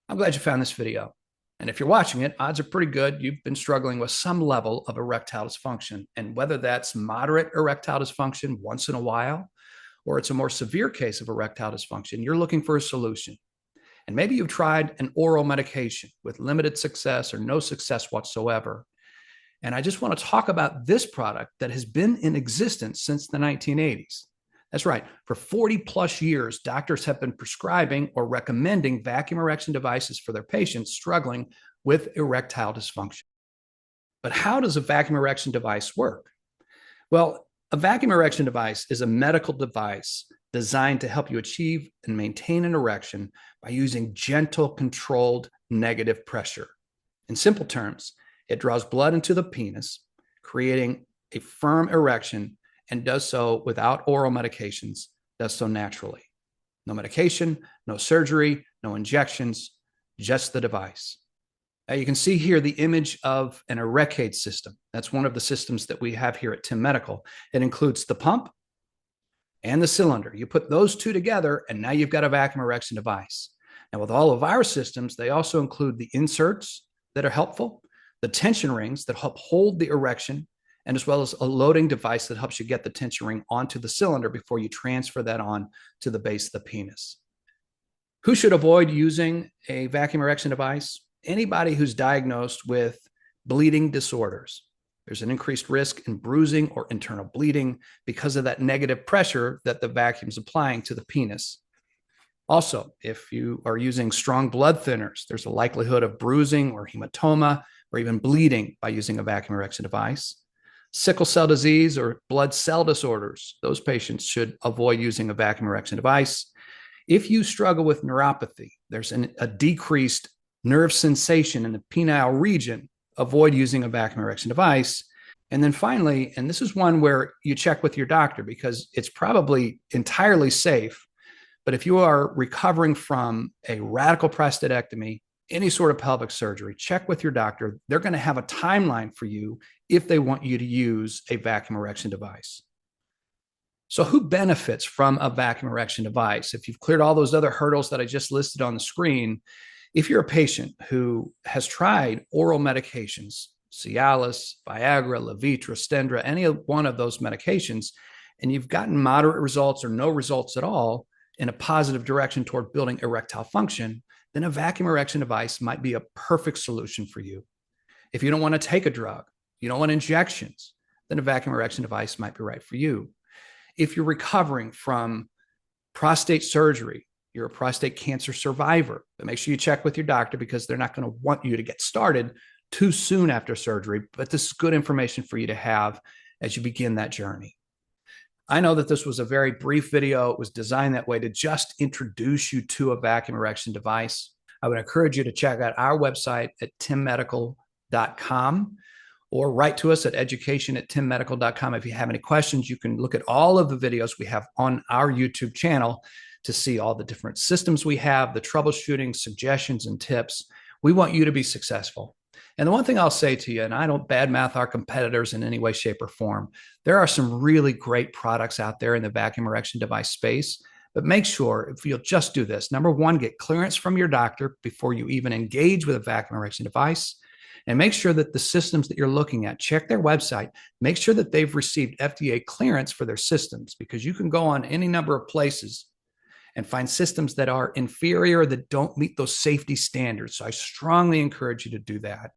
I'm glad you found this video. And if you're watching it, odds are pretty good you've been struggling with some level of erectile dysfunction. And whether that's moderate erectile dysfunction once in a while, or it's a more severe case of erectile dysfunction, you're looking for a solution. And maybe you've tried an oral medication with limited success or no success whatsoever. And I just want to talk about this product that has been in existence since the 1980s. That's right. For 40 plus years, doctors have been prescribing or recommending vacuum erection devices for their patients struggling with erectile dysfunction. But how does a vacuum erection device work? Well, a vacuum erection device is a medical device designed to help you achieve and maintain an erection by using gentle, controlled negative pressure. In simple terms, it draws blood into the penis, creating a firm erection, and does so without oral medications, does so naturally. No medication, no surgery, no injections, just the device. Now you can see here the image of an Erecade system. That's one of the systems that we have here at Tim Medical. It includes the pump and the cylinder. You put those two together, and now you've got a vacuum erection device. Now, with all of our systems, they also include the inserts that are helpful, the tension rings that help hold the erection, and as well as a loading device that helps you get the tension ring onto the cylinder before you transfer that on to the base of the penis. Who should avoid using a vacuum erection device? Anybody who's diagnosed with bleeding disorders. There's an increased risk in bruising or internal bleeding because of that negative pressure that the vacuum is applying to the penis. Also, if you are using strong blood thinners, there's a likelihood of bruising or hematoma or even bleeding by using a vacuum erection device. Sickle cell disease or blood cell disorders, those patients should avoid using a vacuum erection device. If you struggle with neuropathy, there's a decreased nerve sensation in the penile region, avoid using a vacuum erection device. And then finally, and this is one where you check with your doctor because it's probably entirely safe, but if you are recovering from a radical prostatectomy, any sort of pelvic surgery, check with your doctor. They're going to have a timeline for you if they want you to use a vacuum erection device. So who benefits from a vacuum erection device? If you've cleared all those other hurdles that I just listed on the screen, if you're a patient who has tried oral medications, Cialis, Viagra, Levitra, Stendra, any one of those medications, and you've gotten moderate results or no results at all in a positive direction toward building erectile function, then a vacuum erection device might be a perfect solution for you. If you don't want to take a drug, you don't want injections, then a vacuum erection device might be right for you. If you're recovering from prostate surgery, you're a prostate cancer survivor, then make sure you check with your doctor because they're not going to want you to get started too soon after surgery. But this is good information for you to have as you begin that journey. I know that this was a very brief video. It was designed that way to just introduce you to a vacuum erection device. I would encourage you to check out our website at timmedical.com or write to us at education@timmedical.com. If you have any questions, you can look at all of the videos we have on our YouTube channel to see all the different systems we have, the troubleshooting, suggestions, and tips. We want you to be successful. And the one thing I'll say to you, and I don't badmouth our competitors in any way, shape, or form, there are some really great products out there in the vacuum erection device space. But make sure, if you'll just do this, number one, get clearance from your doctor before you even engage with a vacuum erection device. And make sure that the systems that you're looking at, check their website, make sure that they've received FDA clearance for their systems, because you can go on any number of places and find systems that are inferior, that don't meet those safety standards. So I strongly encourage you to do that.